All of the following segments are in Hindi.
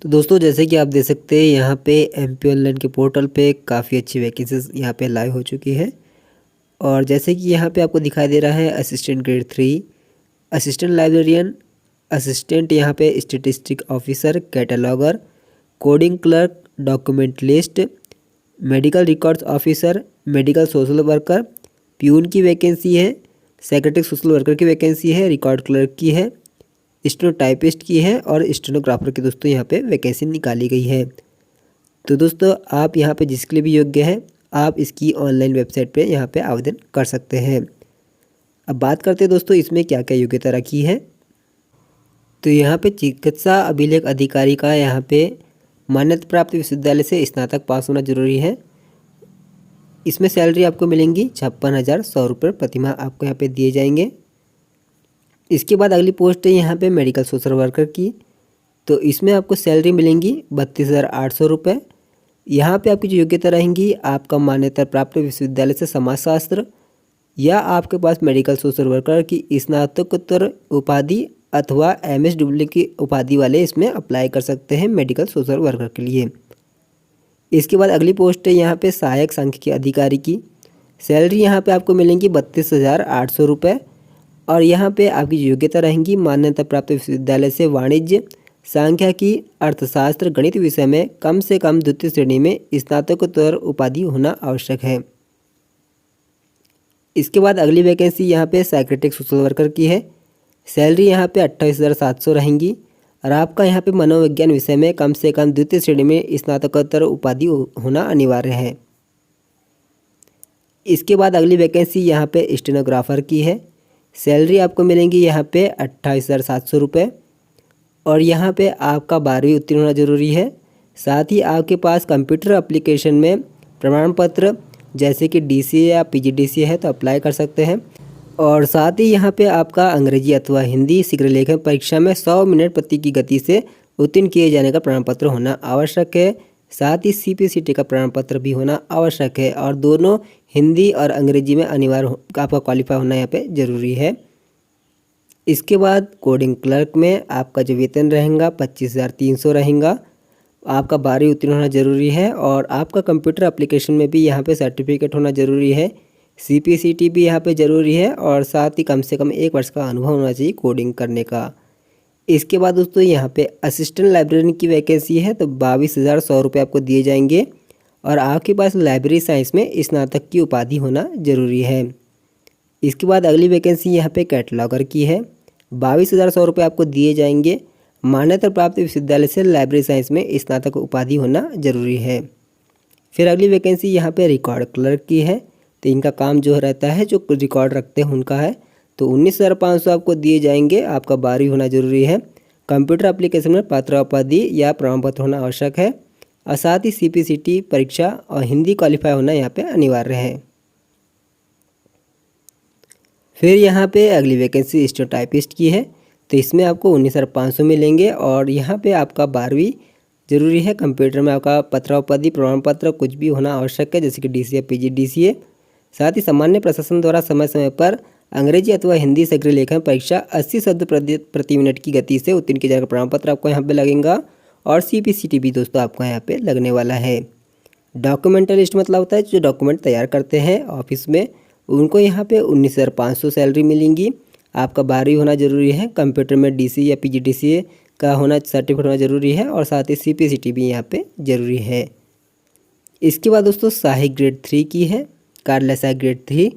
तो दोस्तों जैसे कि आप देख सकते हैं यहाँ पे एमपी ऑनलाइन के पोर्टल पे काफ़ी अच्छी वैकेंसीज यहाँ पे लाइव हो चुकी है। और जैसे कि यहाँ पे आपको दिखाई दे रहा है assistant grade 3, assistant librarian, assistant यहाँ पे statistic officer, cataloguer, coding clerk, document list, medical records officer, medical social worker, peon की वैकेंसी है, सेक्रेटरी सोशल वर्कर की वैकेंसी है, रिकॉर्ड क्लर्क की है, स्टेनोटाइपिस्ट की है और स्टेनोग्राफर की दोस्तों यहाँ पे वैकेंसी निकाली गई है। तो दोस्तों आप यहाँ पे जिसके लिए भी योग्य है आप इसकी ऑनलाइन वेबसाइट पे यहाँ पे आवेदन कर सकते हैं। अब बात करते हैं दोस्तों इसमें क्या क्या योग्यता रखी है। तो यहाँ पे चिकित्सा अभिलेख अधिकारी का यहाँ पे मान्यता प्राप्त विश्वविद्यालय से स्नातक पास होना जरूरी है। इसमें सैलरी आपको मिलेंगी 56,100 रुपये प्रतिमाह आपको यहाँ पे दिए जाएंगे। इसके बाद अगली पोस्ट है यहाँ पे मेडिकल सोशल वर्कर की। तो इसमें आपको सैलरी मिलेंगी 32,800 रुपये। यहाँ पे आपकी जो योग्यता रहेंगी आपका मान्यता प्राप्त विश्वविद्यालय से समाजशास्त्र या आपके पास मेडिकल सोशल वर्कर की स्नातकोत्तर उपाधि अथवा MSW की उपाधि वाले इसमें अप्लाई कर सकते हैं मेडिकल सोशल वर्कर के लिए। इसके बाद अगली पोस्ट है यहाँ पे सहायक सांख्यिकी अधिकारी की। सैलरी यहाँ पे आपको मिलेंगी 32,800 रुपये। और यहाँ पे आपकी योग्यता रहेंगी मान्यता प्राप्त विश्वविद्यालय से वाणिज्य, सांख्यिकी, अर्थशास्त्र, गणित विषय में कम से कम द्वितीय श्रेणी में स्नातकोत्तर उपाधि होना आवश्यक है। इसके बाद अगली वैकेंसी यहाँ पे साइकेट्रिक सोशल वर्कर की है। सैलरी यहाँ पे 28,700 रहेंगी और आपका यहाँ पे मनोविज्ञान विषय में कम से कम द्वितीय श्रेणी में स्नातकोत्तर उपाधि होना अनिवार्य है। इसके बाद अगली वैकेंसी यहाँ पे स्टेनोग्राफर की है। सैलरी आपको मिलेंगी यहाँ पे 28,700 रुपये और यहाँ पे आपका 12वीं उत्तीर्ण होना जरूरी है। साथ ही आपके पास कंप्यूटर एप्लीकेशन में प्रमाण पत्र जैसे कि DCA या PGDCA है तो अप्लाई कर सकते हैं। और साथ ही यहाँ पे आपका अंग्रेजी अथवा हिंदी शीघ्र लेखन परीक्षा में 100 मिनट प्रति की गति से उत्तीर्ण किए जाने का प्रमाण पत्र होना आवश्यक है। साथ ही CPCT का प्रमाण पत्र भी होना आवश्यक है और दोनों हिंदी और अंग्रेजी में अनिवार्य आपका क्वालिफाई होना यहाँ पे ज़रूरी है। इसके बाद कोडिंग क्लर्क में आपका जो वेतन रहेगा 25,300 रहेगा। आपका 12वीं उत्तीर्ण होना जरूरी है और आपका कंप्यूटर एप्लीकेशन में भी यहाँ पे सर्टिफिकेट होना जरूरी है। CPCT भी यहाँ पे ज़रूरी है और साथ ही कम से कम 1 वर्ष का अनुभव होना चाहिए कोडिंग करने का। इसके बाद दोस्तों यहाँ पे असिस्टेंट लाइब्रेरियन की वैकेंसी है तो 22,100 रुपये आपको दिए जाएंगे और आपके पास लाइब्रेरी साइंस में स्नातक की उपाधि होना जरूरी है। इसके बाद अगली वैकेंसी यहाँ पे कैटलॉगर की है। 22,100 रुपये आपको दिए जाएंगे। मान्यता प्राप्त विश्वविद्यालय से लाइब्रेरी साइंस में स्नातक उपाधि होना जरूरी है। फिर अगली वैकेंसी यहाँ पे रिकॉर्ड क्लर्क की है। तो इनका काम जो रहता है जो रिकॉर्ड रखते हैं उनका है तो 19,500 आपको दिए जाएंगे। आपका 12वीं होना जरूरी है। कंप्यूटर एप्लीकेशन में पात्र उपाधि या प्रमाण पत्र होना आवश्यक है और साथ ही CPCT परीक्षा और हिंदी क्वालिफाई होना यहाँ पे अनिवार्य है। फिर यहाँ पे अगली वैकेंसी स्टेनोटाइपिस्ट की है तो इसमें आपको 19,500 मिलेंगे और यहाँ पे आपका 12वीं जरूरी है। कंप्यूटर में आपका पत्रोपाधि प्रमाण पत्र कुछ भी होना आवश्यक है जैसे कि DCA PGDCA। साथ ही सामान्य प्रशासन द्वारा समय समय पर अंग्रेजी अथवा हिंदी शीघ्र लेखन परीक्षा 80 शब्द प्रति मिनट की गति से उत्तीर्ण किया जाएगा प्रमाण पत्र आपको यहाँ पे लगेगा और CPCT भी दोस्तों आपको यहाँ पे लगने वाला है। डॉक्यूमेंटलिस्ट मतलब होता है जो डॉक्यूमेंट तैयार करते हैं ऑफिस में, उनको यहाँ पे 19,500 सैलरी मिलेंगी। आपका 12वीं होना जरूरी है। कंप्यूटर में DCA या PGDCA का होना सर्टिफिकेट होना जरूरी है और साथ ही CPCT भी यहाँ पे जरूरी है। इसके बाद दोस्तों सहायक ग्रेड 3 की है, कार्यालय सहायक ग्रेड 3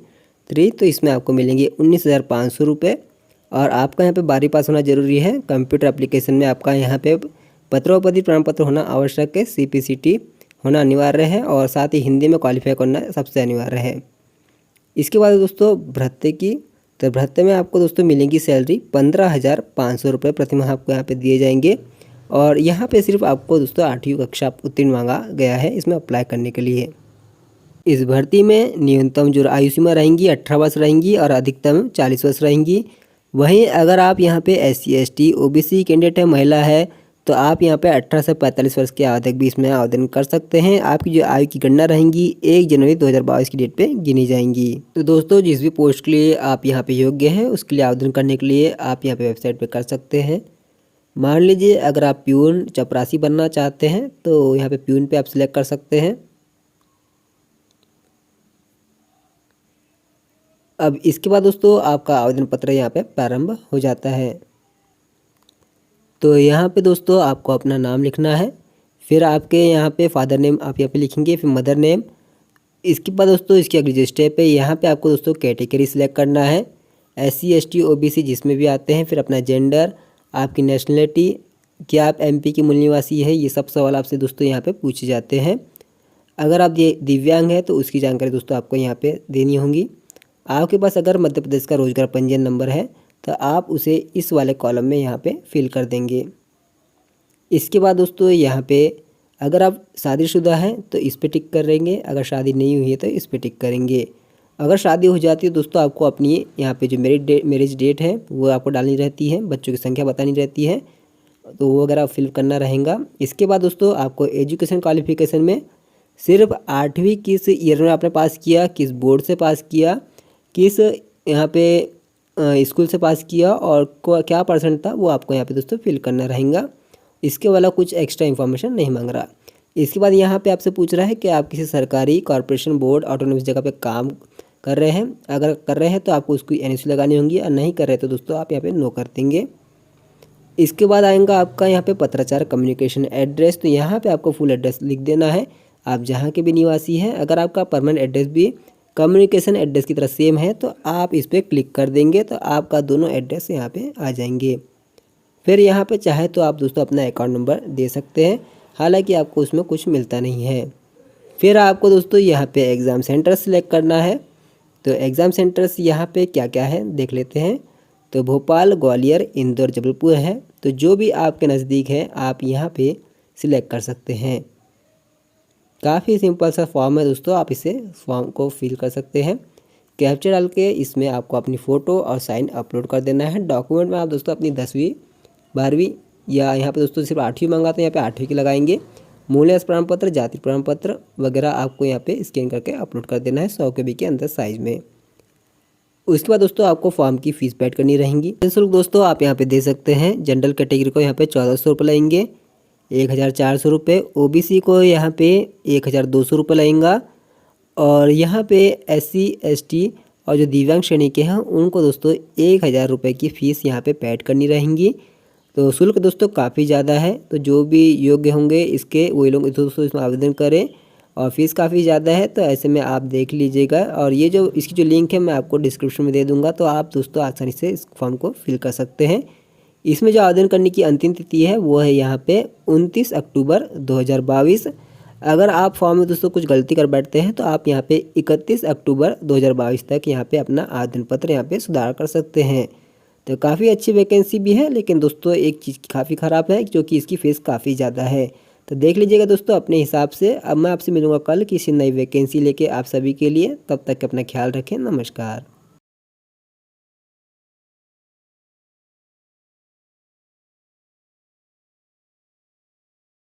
तो इसमें आपको मिलेंगे 19,500 रुपये और आपका यहाँ पे 12वीं पास होना जरूरी है। कंप्यूटर एप्लीकेशन में आपका यहाँ पे पत्रोपति प्रमाण पत्र होना आवश्यक है। CPCT होना अनिवार्य है और साथ ही हिंदी में क्वालिफाई करना सबसे अनिवार्य है। इसके बाद दोस्तों भत्ते की, तो भत्ते में आपको दोस्तों मिलेंगी सैलरी 15,500 रुपये प्रतिमाह आपको यहाँ पे दिए जाएंगे और यहाँ पे सिर्फ आपको दोस्तों 8वीं कक्षा उत्तीर्ण मांगा गया है इसमें अप्लाई करने के लिए। इस भर्ती में न्यूनतम जो आयु सीमा रहेंगी 18 वर्ष रहेंगी और अधिकतम 40 वर्ष रहेंगी। वहीं अगर आप यहाँ पे SC ST OBC कैंडिडेट है, महिला है तो आप यहाँ पे 18 से 45 वर्ष के आवेदक भी इसमें आवेदन कर सकते हैं। आपकी जो आयु की गणना रहेंगी 1 जनवरी 2022 की डेट पे गिनी जाएंगी। तो दोस्तों जिस भी पोस्ट के लिए आप यहाँ पे योग्य हैं उसके लिए आवेदन करने के लिए आप यहाँ पे वेबसाइट पे कर सकते हैं। मान लीजिए अगर आप प्यून चपरासी बनना चाहते हैं तो यहाँ पे प्यून पे आप सिलेक्ट कर सकते हैं। अब इसके बाद दोस्तों आपका आवेदन पत्र यहाँ पे प्रारंभ हो जाता है। तो यहाँ पे दोस्तों आपको अपना नाम लिखना है, फिर आपके यहाँ पे फादर नेम आप यहाँ पे लिखेंगे, फिर मदर नेम। इसके बाद दोस्तों इसकी अगली जो स्टेप है, यहाँ पे आपको दोस्तों कैटेगरी सिलेक्ट करना है, SC ST OBC जिसमें भी आते हैं, फिर अपना जेंडर, आपकी नेशनलिटी, क्या आप MP के मूल निवासी है, ये सब सवाल आपसे दोस्तों यहाँ पे पूछे जाते हैं। अगर आप ये दिव्यांग है तो उसकी जानकारी दोस्तों आपको यहाँ पे देनी होगी। आपके पास अगर मध्य प्रदेश का रोजगार पंजीयन नंबर है तो आप उसे इस वाले कॉलम में यहाँ पे फिल कर देंगे। इसके बाद दोस्तों यहाँ पे अगर आप शादीशुदा हैं तो इस पे टिक करेंगे, अगर शादी नहीं हुई है तो इस पे टिक करेंगे। अगर शादी हो जाती है दोस्तों आपको अपनी यहाँ पे जो मैरिज डेट है वो आपको डालनी रहती है, बच्चों की संख्या बतानी रहती है, तो वो अगर आप फिल करना रहेगा। इसके बाद दोस्तों आपको एजुकेशन क्वालिफिकेशन में सिर्फ 8वीं किस ईयर में आपने पास किया, किस बोर्ड से पास किया, किस यहाँ पे स्कूल से पास किया और क्या परसेंट था, वो आपको यहाँ पे दोस्तों फिल करना रहेगा। इसके वाला कुछ एक्स्ट्रा इन्फॉर्मेशन नहीं मांग रहा। इसके बाद यहाँ पे आपसे पूछ रहा है कि आप किसी सरकारी कॉर्पोरेशन बोर्ड ऑटोनोमस जगह पे काम कर रहे हैं। अगर कर रहे हैं तो आपको उसकी NOC लगानी होगी, और नहीं कर रहे तो दोस्तों आप यहाँ पे नो कर देंगे। इसके बाद आएगा आपका यहाँ पे पत्राचार कम्युनिकेशन एड्रेस। तो यहाँ पे आपको फुल एड्रेस लिख देना है, आप जहाँ के भी निवासी हैं। अगर आपका परमानेंट एड्रेस भी कम्युनिकेशन एड्रेस की तरह सेम है तो आप इस पर क्लिक कर देंगे तो आपका दोनों एड्रेस यहाँ पे आ जाएंगे। फिर यहाँ पे चाहे तो आप दोस्तों अपना अकाउंट नंबर दे सकते हैं, हालांकि आपको उसमें कुछ मिलता नहीं है। फिर आपको दोस्तों यहाँ पे एग्ज़ाम सेंटर सेलेक्ट करना है। तो एग्ज़ाम सेंटर्स यहाँ पे क्या क्या है देख लेते हैं। तो भोपाल, ग्वालियर, इंदौर, जबलपुर है। तो जो भी आपके नज़दीक है आप यहाँ पे सिलेक्ट कर सकते हैं। काफ़ी सिंपल सा फॉर्म है दोस्तों, आप इसे फॉर्म को फिल कर सकते हैं। कैप्चर डाल के इसमें आपको अपनी फ़ोटो और साइन अपलोड कर देना है। डॉक्यूमेंट में आप दोस्तों अपनी 10वीं 12वीं या यहाँ पे दोस्तों सिर्फ 8वीं मांगा तो यहाँ पे 8वीं की लगाएंगे। मूल्य प्रमाण पत्र, जाति प्रमाण पत्र वगैरह आपको यहाँ पे स्कैन करके अपलोड कर देना है 100 KB के अंदर साइज़ में। उसके बाद दोस्तों आपको फॉर्म की फ़ीस पेड करनी रहेंगी। शुल्क दोस्तों आप यहाँ पे दे सकते हैं। जनरल कैटेगरी को यहाँ पे 1400 रुपये लगेंगे, 1400 रुपये। OBC को यहाँ पे 1200 रुपये लगेगा, और यहाँ पे SC ST और जो दिव्यांग श्रेणी के हैं उनको दोस्तों 1000 रुपये की फ़ीस यहाँ पे पेड करनी रहेंगी। तो शुल्क दोस्तों काफ़ी ज़्यादा है, तो जो भी योग्य होंगे इसके वही लोग दोस्तों इसमें आवेदन करें, और फीस काफ़ी ज़्यादा है तो ऐसे में आप देख लीजिएगा। और ये जो इसकी जो लिंक है मैं आपको डिस्क्रिप्शन में दे दूँगा, तो आप दोस्तों आसानी से इस फॉर्म को फिल कर सकते हैं। इसमें जो आवेदन करने की अंतिम तिथि है वो है यहाँ पे 29 अक्टूबर 2022। अगर आप फॉर्म में दोस्तों कुछ गलती कर बैठते हैं तो आप यहाँ पे 31 अक्टूबर 2022 तक यहाँ पे अपना आवेदन पत्र यहाँ पे सुधार कर सकते हैं। तो काफ़ी अच्छी वैकेंसी भी है, लेकिन दोस्तों एक चीज़ काफ़ी ख़राब है जो कि इसकी फ़ीस काफ़ी ज़्यादा है। तो देख लीजिएगा दोस्तों अपने हिसाब से। अब मैं आपसे मिलूँगा कल किसी नई वैकेंसी लेके आप सभी के लिए। तब तक अपना ख्याल रखें। नमस्कार।